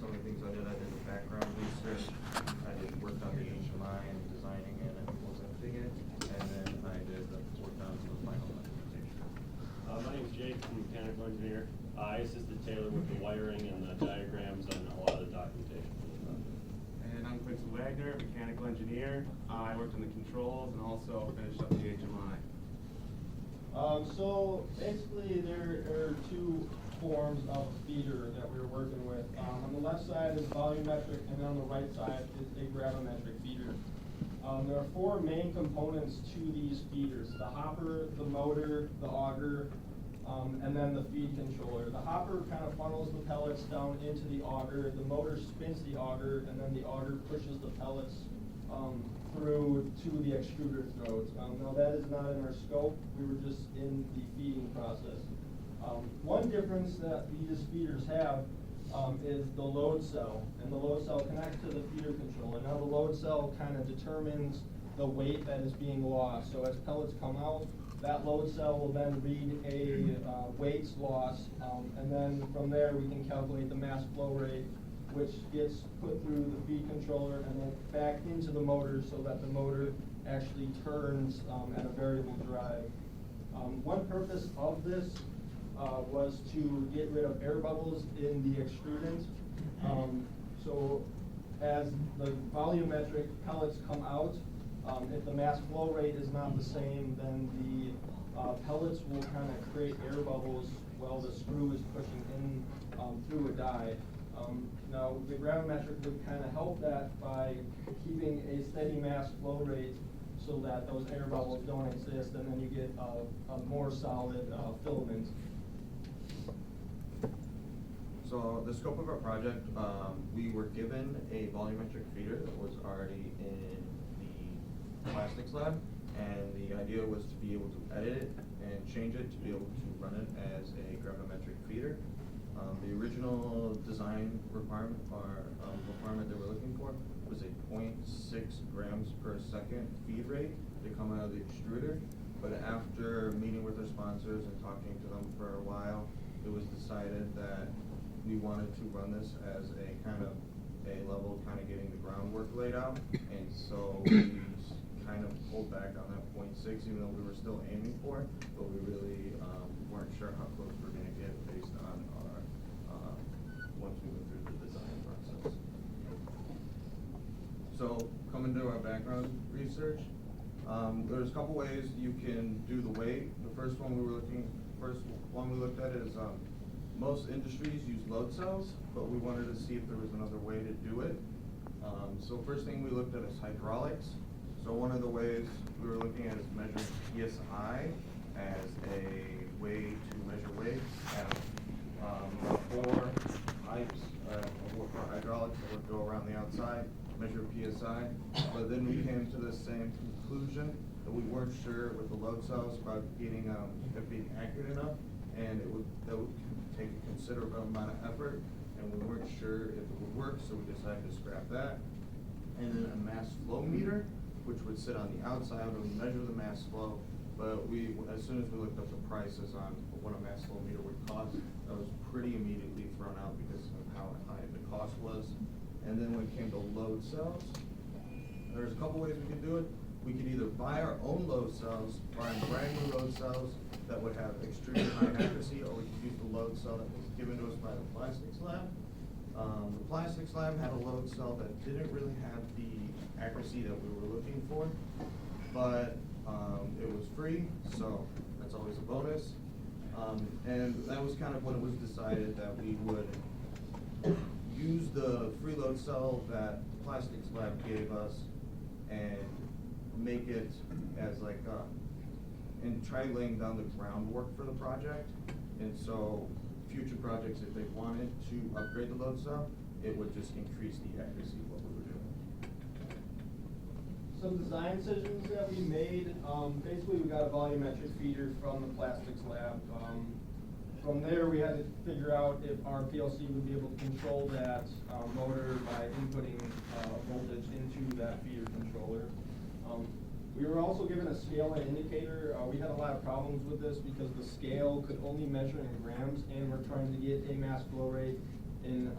some of the things I did the background research. I worked on the HMI and designing it and implementing it, and then I did the work on the final implementation. My name's Jake, I'm a mechanical engineer. I assisted Taylor with the wiring and the diagrams and a lot of the documentation for the project. And I'm Quincy Wagner, mechanical engineer. I worked on the controls and also finished up the HMI. So basically there are two forms of feeder that we were working with. On the left side is volumetric, and then on the right side is a gravimetric feeder. There are four main components to these feeders: the hopper, the motor, the auger, and then the feed controller. The hopper kind of funnels the pellets down into the auger, the motor spins the auger, and then the auger pushes the pellets through to the extruder throat. Now that is not in our scope, we were just in the feeding process. One difference that these feeders have is the load cell, and the load cell connects to the feeder controller. Now the load cell kind of determines the weight that is being lost. So as pellets come out, that load cell will then read a weights loss, and then from there we can calculate the mass flow rate, which gets put through the feed controller and then back into the motor so that the motor actually turns at a variable drive. One purpose of this was to get rid of air bubbles in the extrudant. So as the volumetric pellets come out, if the mass flow rate is not the same, then the pellets will kind of create air bubbles while the screw is pushing in through a die. Now the gravimetric would kind of help that by keeping a steady mass flow rate so that those air bubbles don't exist, and then you get a more solid filament. So the scope of our project, we were given a volumetric feeder that was already in the plastics lab, and the idea was to be able to edit it and change it to be able to run it as a gravimetric feeder. The original design requirement or requirement that we're looking for was a 0.6 grams per second feed rate to come out of the extruder. But after meeting with our sponsors and talking to them for a while, it was decided that we wanted to run this as a kind of a level, kind of getting the groundwork laid out. And so we kind of pulled back on that 0.6, even though we were still aiming for it, but we really weren't sure how close we're going to get based on our once we went through the design process. So coming to our background research, there's a couple ways you can do the weight. The first one we looked at is most industries use load cells, but we wanted to see if there was another way to do it. So first thing we looked at is hydraulics. So one of the ways we were looking at is measuring PSI as a way to measure weight. Four pipes for hydraulics that would go around the outside, measure PSI. But then we came to the same conclusion that we weren't sure with the load cells about getting it being accurate enough, and that would take a considerable amount of effort, and we weren't sure if it would work, so we decided to scrap that. And then a mass flow meter, which would sit on the outside and measure the mass flow. But as soon as we looked up the prices on what a mass flow meter would cost, that was pretty immediately thrown out because of how high the cost was. And then when it came to load cells, there's a couple ways we could do it. We could either buy our own load cells, buy brand new load cells that would have extremely high accuracy, or we could use the load cell that was given to us by the plastics lab. The plastics lab had a load cell that didn't really have the accuracy that we were looking for, but it was free, so that's always a bonus. And that was kind of when it was decided that we would use the free load cell that the plastics lab gave us and make it as like and try laying down the groundwork for the project. And so future projects, if they wanted to upgrade the load cell, it would just increase the accuracy of what we were doing. Some design decisions that we made, basically we got a volumetric feeder from the plastics lab. From there we had to figure out if our PLC would be able to control that motor by inputting voltage into that feeder controller. We were also given a scale and indicator. We had a lot of problems with this because the scale could only measure in grams, and we're trying to get a mass flow rate in